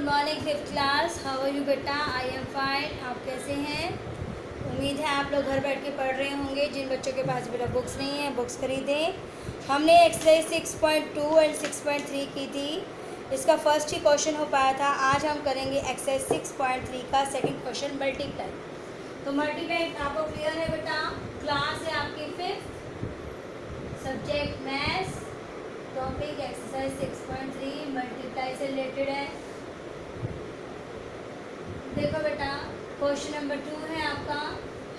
Morning fifth class. How are you बेटा? I am fine. आप कैसे हैं? उम्मीद है आप लोग घर बैठ के पढ़ रहे होंगे। जिन बच्चों के पास बेटा बुक्स नहीं है बुक्स खरीदें। हमने एक्सरसाइज 6.2 एंड 6.3 की थी। इसका फर्स्ट ही क्वेश्चन हो पाया था। आज हम करेंगे एक्सरसाइज 6.3 का सेकंड क्वेश्चन मल्टीप्लाई। तो मल्टीप्लाई आपको क्लियर है बेटा? क्लास है आपकी fifth, subject maths, topic exercise 6.3 multiply से रिलेटेड है। देखो बेटा, क्वेश्चन नंबर 2 है आपका।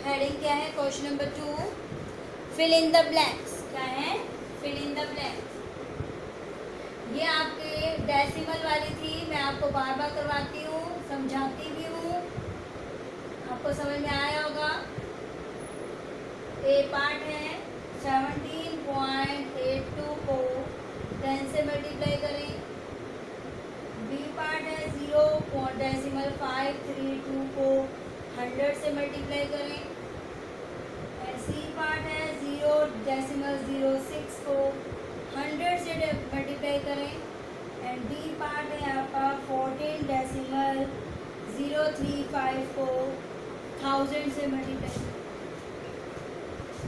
हेडिंग क्या है question number 2? Fill in the blanks. क्या है? Fill in the blanks. ये आपके डेसिमल वाली थी। मैं आपको बार बार करवाती हूँ, समझाती भी हूँ, आपको समझ में आया होगा। ए पार्ट है 17.82 को 10 से मल्टीप्लाई करें। बी पार्ट है 0.532 को 100 से मल्टीप्लाई करें। एंड सी पार्ट है 0.06 को 100 से मल्टीप्लाई करें। एंड डी पार्ट है आपका 14.035 को 1000 से मल्टीप्लाई करें।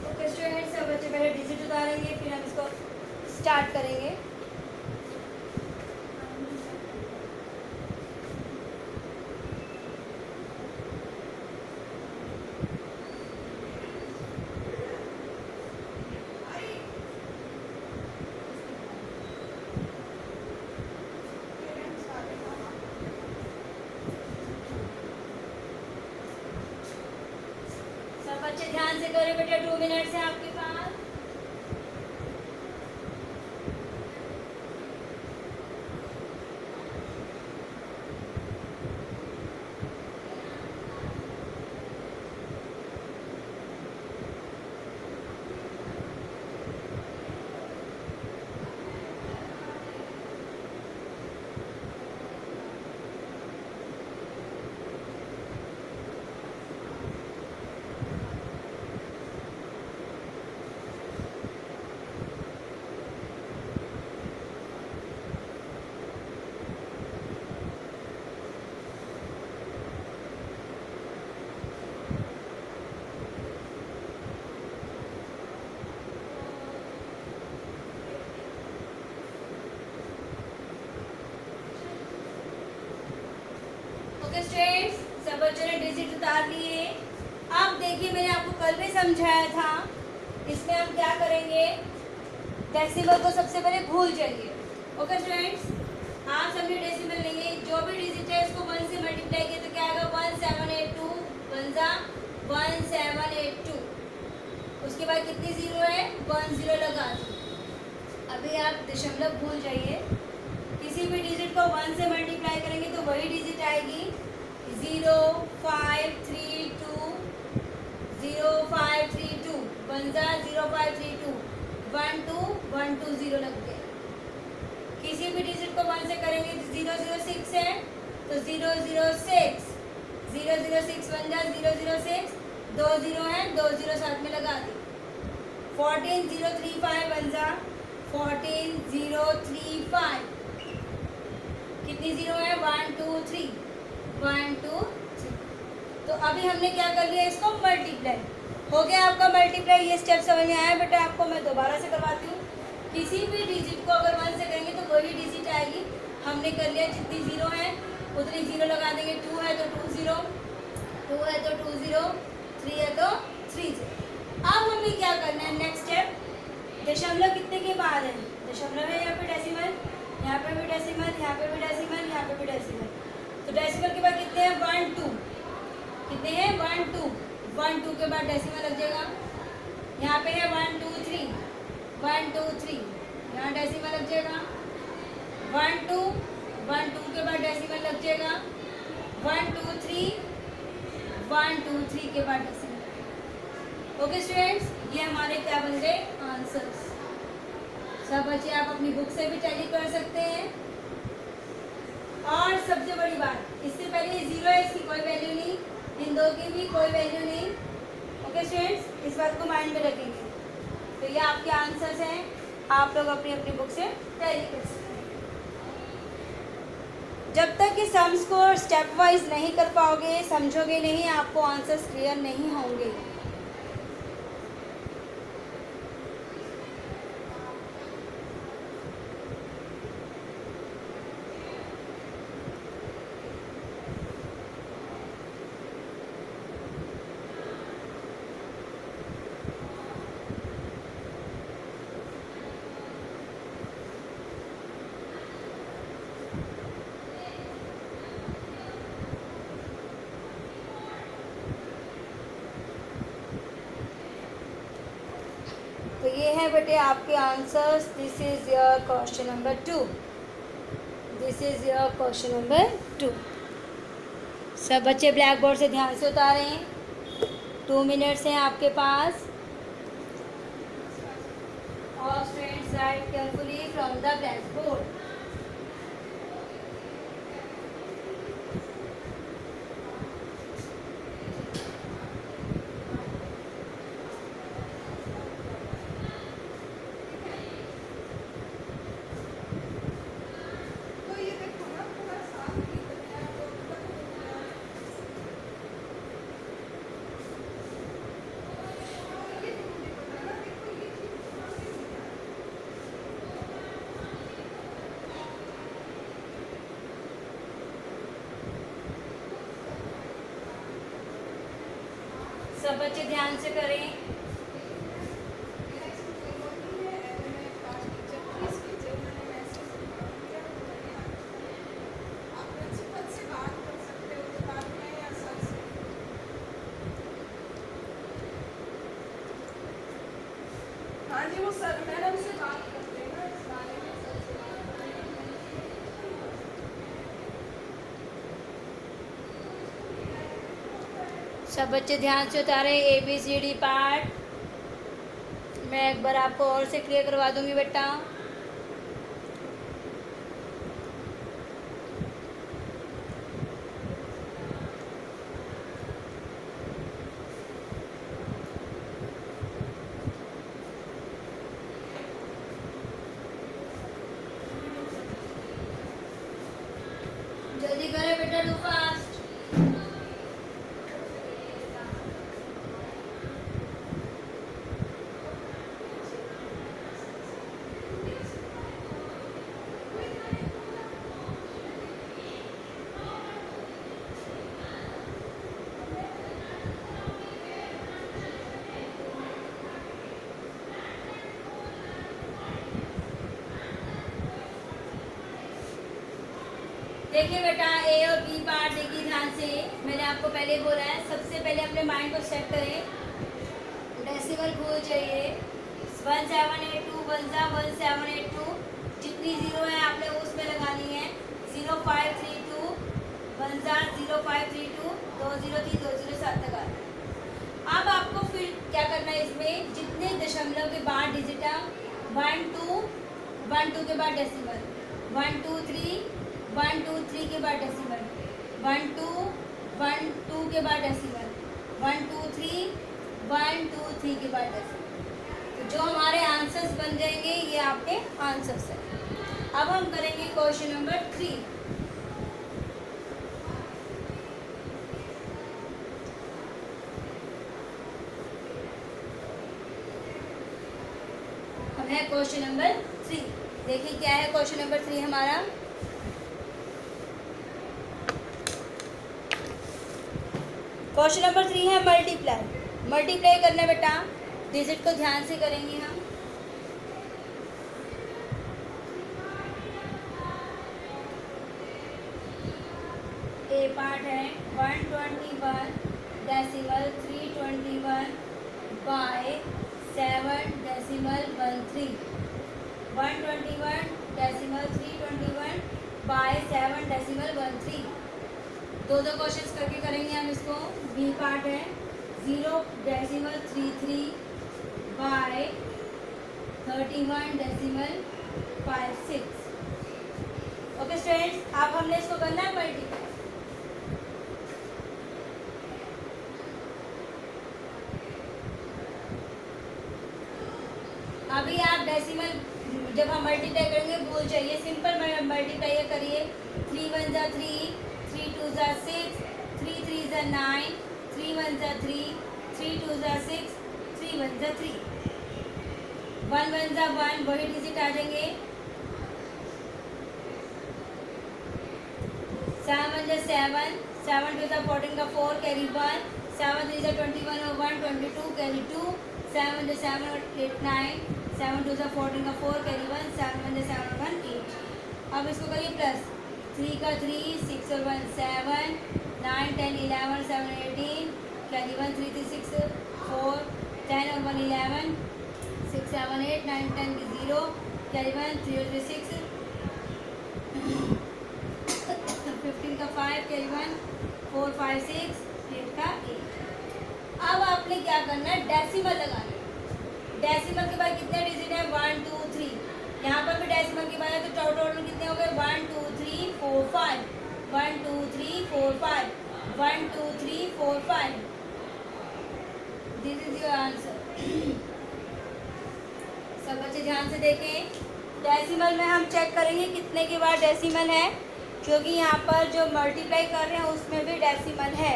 ओके स्टूडेंट्स, सब बच्चे पहले डिजिट उतारेंगे, फिर हम इसको स्टार्ट करेंगे। सब बच्चे ध्यान से करें बेटा, 2 मिनट्स है आपके पास। ओके स्टूडेंट्स, सब बच्चों ने डिजिट उतार लिए। अब देखिए, मैंने आपको कल भी समझाया था। इसमें हम क्या करेंगे? डेसिमल को सबसे पहले भूल जाइए। ओके स्टूडेंट्स, आप सभी डेसिमल लेंगे। जो भी डिजिट है इसको 1 से मल्टीप्लाई किया तो क्या आएगा? 1782 1 1782। उसके बाद कितनी जीरो है? 1 0 लगा दो। अभी आप दशमलव भूल जाइए। किसी भी डिजिट को 1 से मल्टीप्लाई करेंगे तो वही डिजिट आएगी। 0532 0532 1 0532 1 2 1 2 0 लग गया। किसी भी डिजिट को 1 से करेंगे तो 006 है तो 006 006 1 006 2 0 है 2 0 साथ में लगा दी। 14035 1 14035 कितनी जीरो है? 1 2 3 1 2 3। तो अभी हमने क्या कर लिया? इसको मल्टीप्लाई हो गया आपका मल्टीप्लाई। ये स्टेप समझ में आया बेटा आपको? मैं दोबारा से करवाती हूँ। किसी भी डिजिट को अगर 1 से करेंगे तो वही डिजिट आएगी। हमने कर लिया, जितनी जीरो है उतनी जीरो लगा देंगे। 2 है तो 2 0, 2 है तो 2 0, 3 है तो 3 0। अब हमें क्या करना है? नेक्स्ट स्टेप, दशमलव कितने के बाद है? दशमलव है यहाँ पे डेसिमल, यहाँ पे भी डेसिमल, यहाँ पे भी डेसिमल, यहाँ पे भी डेसिमल। तो डेसिमल के बाद कितने हैं? 1 2। कितने हैं? 1 2 1 2 के बाद डेसिमल लग जाएगा। यहाँ पे है 1 2 3 1 2 3, यहाँ डेसिमल लग जाएगा। 1 2 1 2 के बाद डेसिमल लग जाएगा। 1 2 3 1 2 3 के बाद डेसिमल। ओके स्टूडेंट्स, ये हमारे क्या बन गए? आंसर्स। सब बच्चे आप अपनी बुक से भी टैली कर सकते हैं। और सबसे बड़ी बात, इससे पहले 0 है, इसकी कोई वैल्यू नहीं, इन दो की भी कोई वैल्यू नहीं। ओके स्टूडेंट्स, इस बात को माइंड में रखेंगे। तो ये आपके आंसर्स हैं, आप लोग अपनी अपनी बुक से टैली कर सकते हैं। जब तक कि सम्स को स्टेप वाइज नहीं कर पाओगे, समझोगे नहीं, आपको आंसर्स क्लियर नहीं होंगे। तो ये है बेटे आपके answers. This is your question number 2। This is your question number 2। सब बच्चे ब्लैक बोर्ड से ध्यान से उतारें। 2 मिनट्स हैं आपके पास। All students write carefully from the blackboard. सब बच्चे ध्यान से करें। हाँ जी, वो सर मैडम से बात करते हैं ना इस बारे में। सब बच्चे ध्यान से उतारें। ABCD पार्ट मैं एक बार आपको और से क्लियर करवा दूंगी बेटा। जल्दी करें बेटा, डू फास्ट। देखिए बेटा, A और B पार्ट देखिए ध्यान से। मैंने आपको पहले बोला है, सबसे पहले अपने माइंड को सेट करें। डेसिमल भूल जाइए। 1782 1782 जितनी जीरो है आपने उसमें लगानी है। 0532 0532 203 207 तक आना है। अब आपको फिर क्या करना है, इसमें जितने दशमलव के बाद डिजिट है 1 2 1 2 के बाद डेसिमल 1 2 3 1 2 3 के बाद डेसिमल 1 2 1 2 के बाद डेसिमल 1 2 3 1 2 3 के बाद डेसिमल। तो जो हमारे आंसर्स बन जाएंगे ये आपके आंसर्स हैं। अब हम करेंगे क्वेश्चन नंबर 3। हम है क्वेश्चन नंबर 3। देखिए क्या है क्वेश्चन नंबर 3 हमारा। क्वेश्चन नंबर 3 है मल्टीप्लाई। मल्टीप्लाई करना बेटा, डिजिट को ध्यान से करेंगे हम। ए पार्ट है 121 decimal 321 by 7 decimal 13। 121 decimal 321 by 7 decimal 13। दो क्वेश्चंस करके करेंगे हम इसको। बी पार्ट है 0 decimal 33 by 31 decimal 56। Okay students, अब हमने इसको करना है मल्टीप्लाई। अभी आप डेसिमल जब हम मल्टीप्लाई करेंगे भूल जाइए, सिंपल मल्टीप्लाई करिए। 3 1 जा 3, 3 2 जा 6, 3 3 जा 9, 3 1 जा 3, 3 2 जा 6, 3 1 जा 3, 1 1 जा 1, वही डिजिट आ जाएंगे। 7 1 जा 7, 7 2 जा 14 का 4 कैरी 1, 7 3 जा 21 और 1 22 कैरी 2, 7 1 जा 7 और 8 9, 7 2 जा 14 का 4 कैरी 1, 7 1 जा 7 और 1 8। अब इसको करिए प्लस 3 का 3, 6 और 1 7, 9 10 11 7 18 कैरी 1 3 3 6 4 10 और 1 11 6 7 8 9 10 0 कैरी 1 3 और 3 6 15 का 5 कैरी 1 4 5 6 8 का 8। अब आपने क्या करना है, डेसिमल लगाना है। डेसिमल के बाद कितने डिजिट है, 1 2 3। यहाँ पर भी डेसिमल की बात है तो टोटल कितने हो गए, 1 2 3 4 5, 1 2 3 4 5, 1 2 3 4 5। This is your answer. सब बच्चे ध्यान से देखें। डेसिमल में हम चेक करेंगे कितने के बाद डेसिमल है, क्योंकि यहाँ पर जो मल्टीप्लाई कर रहे हैं उसमें भी डेसिमल है,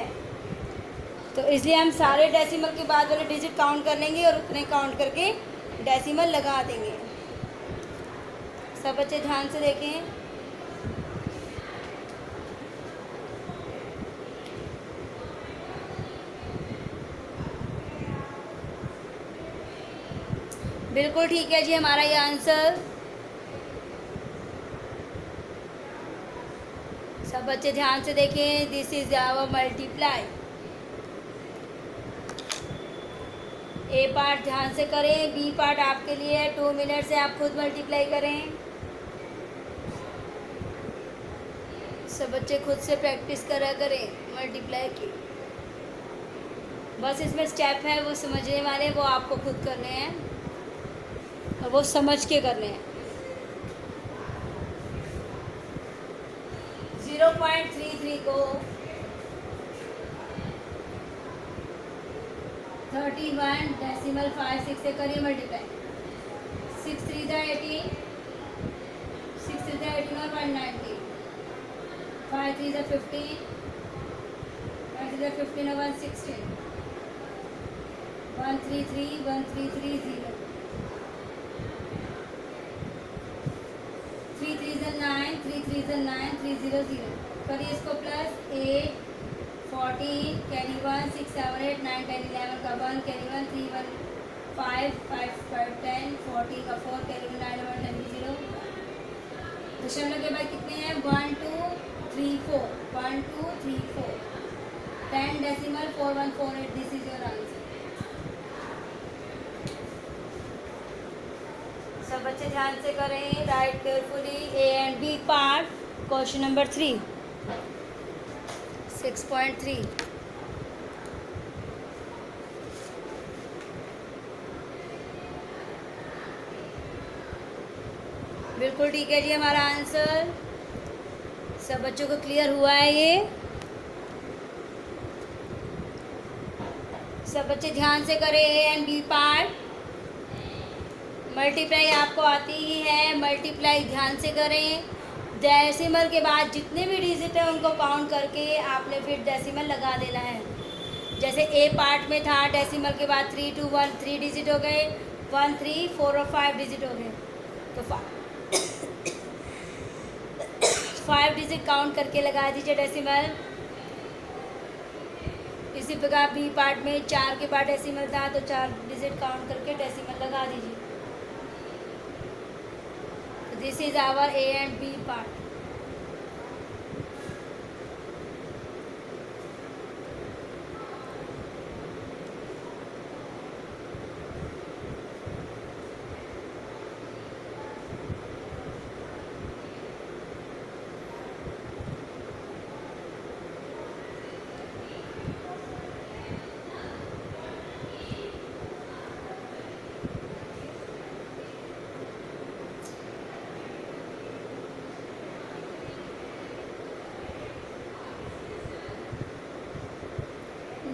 तो इसलिए हम सारे डेसिमल के बाद वाले डिजिट काउंट कर लेंगे और उतने काउंट करके डेसिमल लगा देंगे। सब बच्चे ध्यान से देखें। बिल्कुल ठीक है जी हमारा ये आंसर। सब बच्चे ध्यान से देखें। This is our multiply. A part ध्यान से करें, बी पार्ट आपके लिए है। 2 मिनट से आप खुद मल्टीप्लाई करें। सब बच्चे खुद से प्रैक्टिस करा करें मल्टीप्लाई की। बस इसमें स्टेप है वो समझने वाले, वो आपको खुद करने हैं और वो समझ के करने हैं। 0.33 को 31 डेसिमल 5 6 से करिए मल्टीप्लाई। 6 3 जा 18, 6 3 जा 18 और 190, 5 3 जा 15, 5 3 जा 15 और 116, 133 133 0, 3 3 जा 9, 3 3 जा 9 3 0 0। करिए इसको प्लस 8 14 कैरी 1 6 7 8 9 10 11 का 1 कैरी 1 3 1 5 5 5 10 40 का 4 कैरी 1 9 1 10 0। दशमलव के बाद कितने हैं, 1 2 3 4, 1 2 3 4, 10 decimal 4148। This is your answer. सब बच्चे ध्यान से करें, write carefully. A and B part, question number 3 6.3। बिल्कुल ठीक है जी हमारा आंसर। सब बच्चों को क्लियर हुआ है ये। सब बच्चे ध्यान से करें। A and B part. Multiply आपको आती ही है, मल्टीप्लाई ध्यान से करें। डेसिमल के बाद जितने भी डिजिट हैं उनको काउंट करके आपने फिर डेसिमल लगा देना है। जैसे ए पार्ट में था, डेसिमल के बाद 3 2 1 3 डिजिट हो गए, 1 3 4 और 5 डिजिट हो गए, तो 5 डिजिट काउंट करके लगा दीजिए डेसिमल। इसी प्रकार बी पार्ट में 4 के बाद डेसिमल था तो 4 डिजिट काउंट करके डेसिमल लगा दीजिए। This is our A and B part.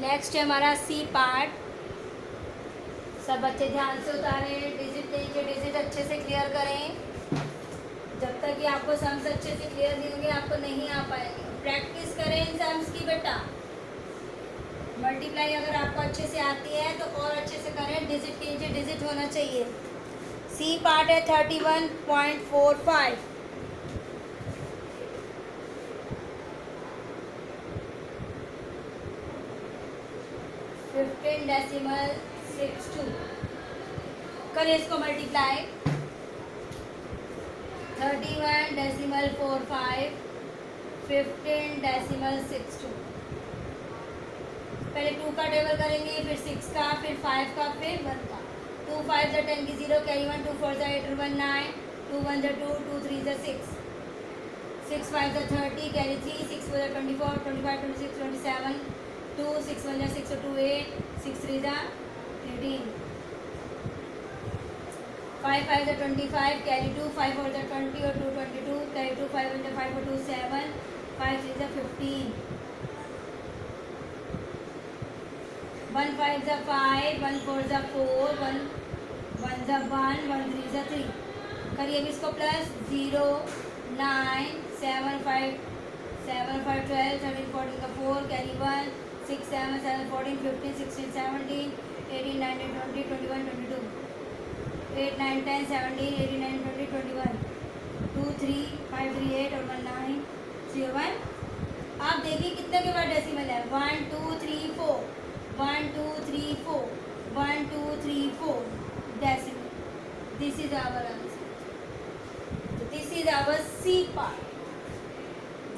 Next है हमारा सी पार्ट। सब बच्चे ध्यान से उतारें, डिजिट नीचे डिजिट अच्छे से क्लियर करें। जब तक कि आपको सम्स अच्छे से क्लियर नहीं होंगे आपको नहीं आ पाएंगे। प्रैक्टिस करें इन सम्स की बेटा। मल्टीप्लाई अगर आपको अच्छे से आती है तो और अच्छे से करें। डिजिट के नीचे डिजिट होना चाहिए। सी पार्ट है 31.45। Fifteen decimal 62। करिए इसको मल्टीप्लाई। 31.45 15 डेसिमल 62। पहले 2 का टेबल करेंगे, फिर 6 का, फिर 5 का, फिर 1 का। 2 5 ज़ा 10 की 0 कैरी 1, 2 4 ज़ा 8 1 9, 2 1 ज़ा 2, 2 3 ज़ा 6, 6 5 ज़ा 30 कैरी 3, 6 4 ज़ा 24 25 26 27, 2 6 1 ज़ा 6 और 2 8, 6 3 ज़ा 18, 5 5 ज़ा 25 कैरी 2, 5 4 ज़ा 20 और 2 22 कैरी 2, 5 1 ज़ा 5 और 2 7, 5 3 ज़ा 15, 1 5 ज़ा 5, 1 4 ज़ा 4, 1 1 ज़ा 1, 1 3 ज़ा 3। करिए अभी इसको प्लस 0 9 7 5 7 5 12 13 14 का 4 कैरी 1 6 7 7 14 15 16 17 18 19 20 21 22 8 9 10 17 18 19 20 21 2 3 5 3 8 और 1 9 0 1। आप देखिए कितने के बाद डेसिमल है। 1 2 3 4 1 2 3 4 1 2 3 4 decimal. This is our answer. So this is our C part.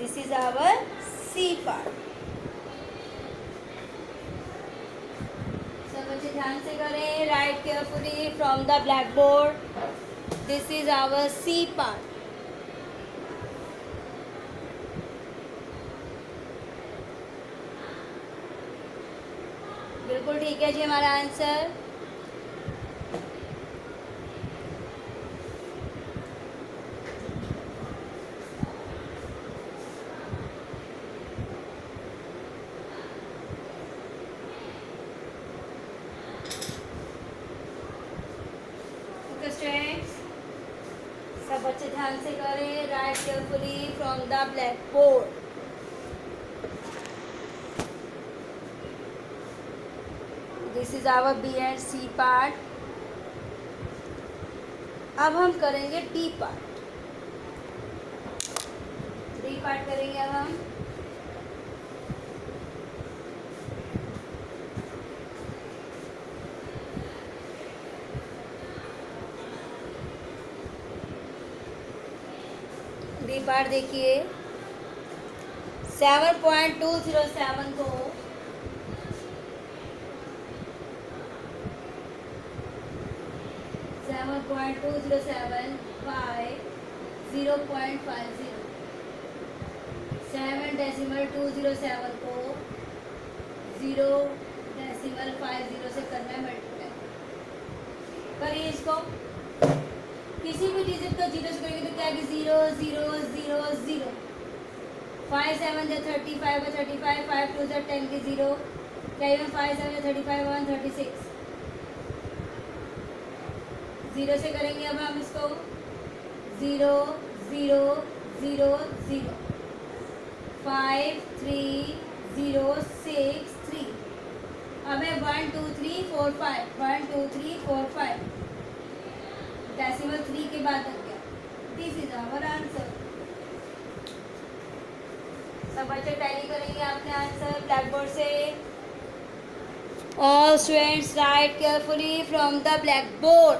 This is our C part. सब बच्चे ध्यान से करें। Write carefully from the blackboard. This is our C part. बिल्कुल ठीक है जी हमारा आंसर। स्टूडेंट्स सब बच्चे ध्यान से करें। Write carefully from the blackboard. This is our B and C part. अब हम करेंगे डी पार्ट। डी पार्ट करेंगे अब हम। डी पार्ट देखिए 7.207 को 7.207 by 0.50। 7 डेसिमल 207 को 0.50 से करना है मल्टीप्लाई। करिए इसको। किसी भी डिजिट को 0 से करेंगे तो क्या है कि 0 0 0 0। 5 7 ज़ा 35 और 35 5 2 ज़ा 10 की 0 क्या 5 7 ज़ा 35 1 36। 0 से करेंगे अब हम इसको 0 0 0 0 5 3 0 6 3। अब है 1 2 3 4 5 1 2 3 4 5 डेसिमल 3 के बाद लग गया। This is our answer. सब बच्चे टैली करेंगे अपने आंसर ब्लैक बोर्ड से। All students write carefully from the blackboard.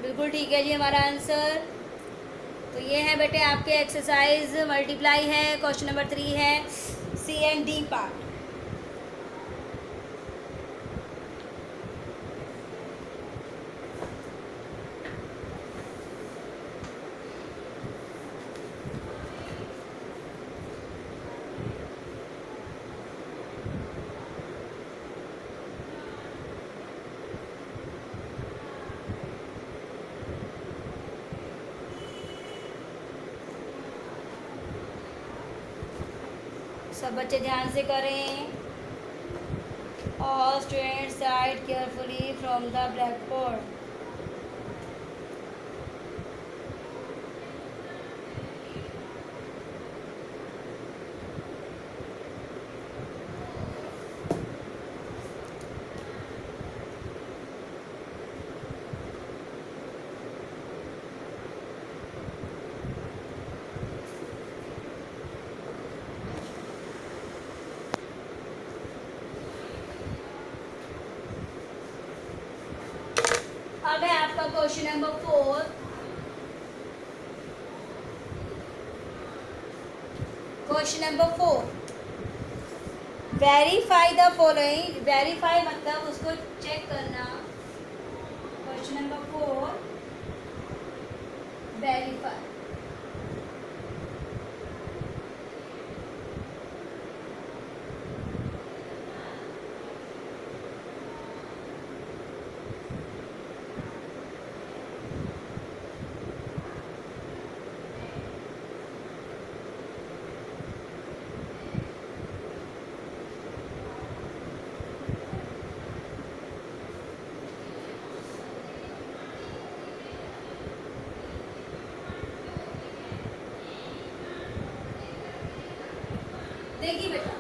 बिल्कुल ठीक है जी हमारा आंसर। तो ये है बेटे आपके एक्सरसाइज मल्टीप्लाई है। क्वेश्चन नंबर 3 है सी एंड डी पार्ट। सब बच्चे ध्यान से करें। All students side carefully from the blackboard. अब है आपका question number 4. Question number 4. Verify the following. Verify मतलब उसको चेक करना. Question number 4. वेरीफाई. देखिए बेटा,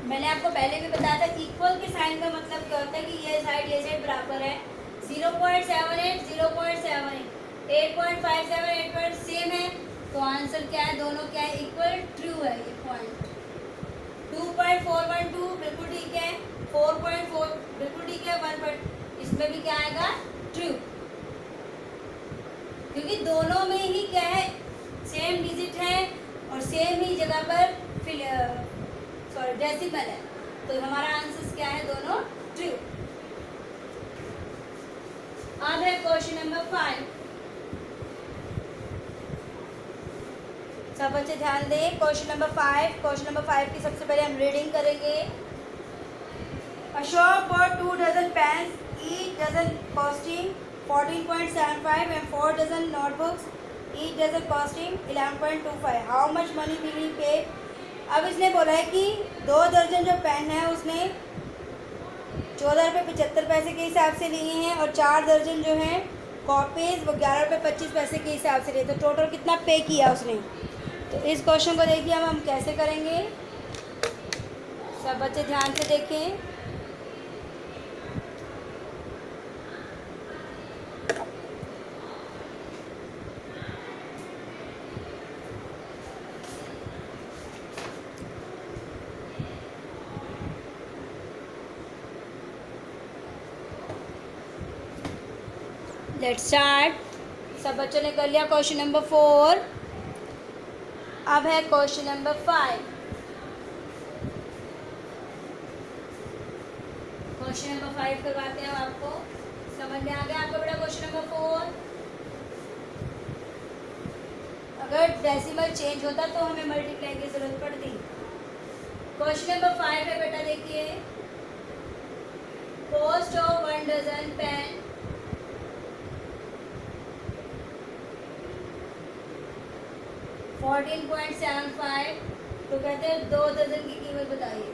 मैंने आपको पहले भी बताया था इक्वल के साइन का मतलब क्या होता है कि ये साइड बराबर है. 0.78 0.78 8.57 8 सेम है. तो आंसर क्या है? दोनों क्या है? इक्वल. ट्रू है ये पॉइंट. 2.412 बिल्कुल ठीक है. 4.4 बिल्कुल ठीक है. 1. इसमें भी क्या आएगा? ट्रू. क्योंकि दोनों में ही क्या है? सेम डिजिट है और सेम ही जगह पर डेसिमल है. तो हमारा आंसर क्या है? दोनों ट्रू. अब है क्वेश्चन नंबर 5. सब बच्चे ध्यान दें. Question number 5. क्वेश्चन नंबर 5 की सबसे पहले हम रीडिंग करेंगे. Ashok bought 2 dozen pens, each dozen costing 14.75 and 4 dozen notebooks, each dozen costing 11.25. How much money will he pay? अब इसने बोला है कि 2 दर्जन जो पेन है उसने 14 रुपये 75 पैसे के हिसाब से लिए हैं और 4 दर्जन जो हैं कॉपीज़ वो 11 रुपये 25 पैसे के हिसाब से लिए. तो टोटल कितना पे किया उसने? तो इस क्वेश्चन को देखिए हम कैसे करेंगे. सब बच्चे ध्यान से देखें. Let's start. सब बच्चों ने कर लिया क्वेश्चन नंबर 4. अब है क्वेश्चन नंबर 5. क्वेश्चन नंबर 5 करवाते हैं आपको. समझ में आ गया आपको बेटा क्वेश्चन नंबर 4? अगर डेसिमल चेंज होता तो हमें मल्टीप्लाई की जरूरत पड़ती. क्वेश्चन नंबर 5 है बेटा, देखिए. Cost of 1 dozen pen 14.75. तो कहते हैं 2 दर्जन की कीमत बताइए.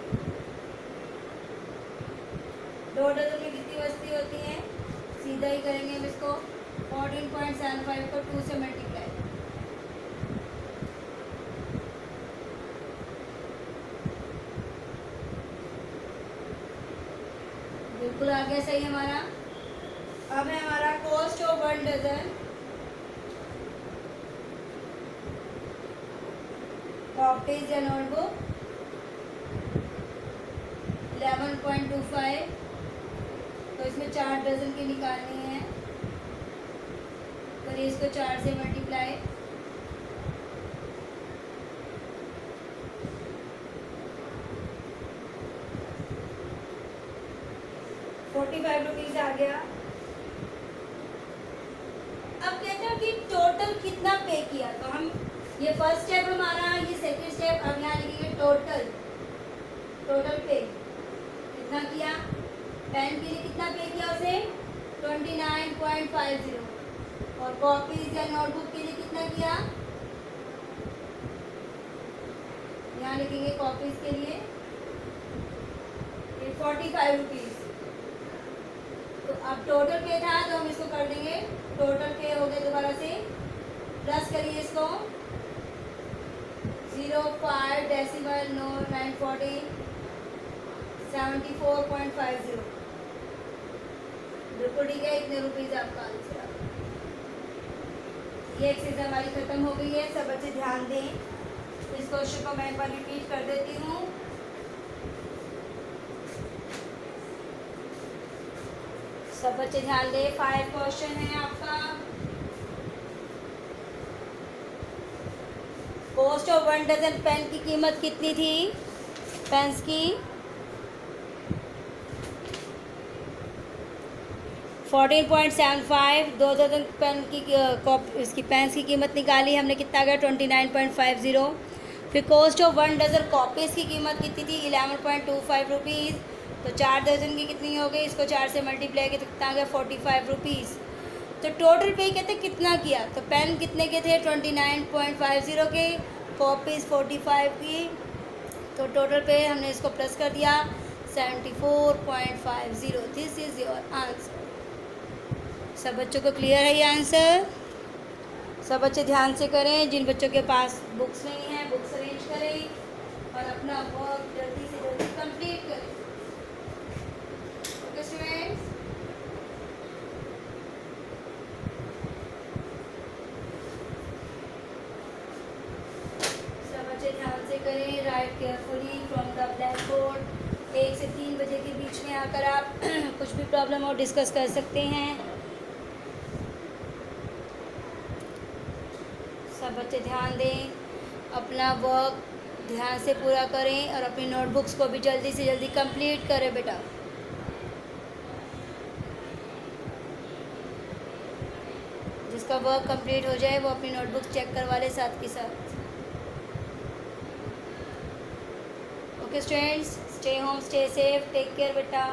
2 दर्जन में कितनी वस्तु होती है? सीधा ही करेंगे हम इसको. 14.75 को 2 से मल्टीप्लाई. बिल्कुल आ गया सही हमारा. अब है हमारा कॉस्ट ऑफ 1 डजन कॉपीज या नोटबुक 11.25. तो इसमें 4 डजन की निकालनी है. करिए इसको 4 से मल्टीप्लाई. ₹45 आ गया. अब कहते हैं कि टोटल कितना पे किया. तो हम ये फर्स्ट स्टेप हमारा, ये सेकंड स्टेप. अब यहाँ लिखेंगे टोटल. टोटल पे कितना किया? पेन के लिए कितना पे किया उसे? 29.50. और कॉपीज या नोटबुक के लिए कितना किया? यहाँ लिखेंगे कॉपीज के लिए 45 रुपीज़। तो अब टोटल पे था तो हम इसको कर देंगे, टोटल पे हो गया दोबारा से, प्लस करिए इसको 05 डेसिमल 940 74.50। बिल्कुल ठीक है, इतने रुपीज़ आपका आंसर आ गया। ये एक्सरसाइज हमारी ख़त्म हो गई है। सब बच्चे ध्यान दें, इस क्वेश्चन को मैं एक बार रिपीट कर देती हूँ। सब बच्चे ध्यान दें, 5 क्वेश्चन है आपका। कॉस्ट ऑफ 1 डजन पेन की कीमत कितनी थी? पेन्स की 14.75। 2 डजन पेन की इसकी पेन्स की कीमत निकाली हमने, कितना गया 29.50। फिर कॉस्ट ऑफ 1 डजन कॉपीज़ की कीमत कितनी थी? 11.25 रुपीज़। तो 4 दर्जन की कितनी हो गई? इसको 4 से मल्टीप्लाई किया तो कितना आ गया 45 रुपीज़। तो टोटल पे कहते कितना किया? तो पेन कितने के थे? 29.50 के, कॉपीज़ 45 की। तो टोटल पे हमने इसको प्लस कर दिया 74.50। This is your answer. सब बच्चों को क्लियर है ये आंसर? सब बच्चे ध्यान से करें। जिन बच्चों के पास बुक्स नहीं हैं, बुक्स अरेंज करें और अपना वर्क जल्दी से जल्दी कंप्लीट करें। ओके स्टूडेंट्स, सब बच्चे ध्यान से करें। Write carefully from the black board. 1 से 3 बजे के बीच में आकर आप कुछ भी प्रॉब्लम हो डिस्कस कर सकते हैं। सब बच्चे ध्यान दें, अपना वर्क ध्यान से पूरा करें और अपनी नोटबुक्स को भी जल्दी से जल्दी कंप्लीट करें बेटा। जिसका वर्क कंप्लीट हो जाए वो अपनी नोटबुक चेक करवा ले साथ के साथ। Okay students, stay home, stay safe, take care बेटा।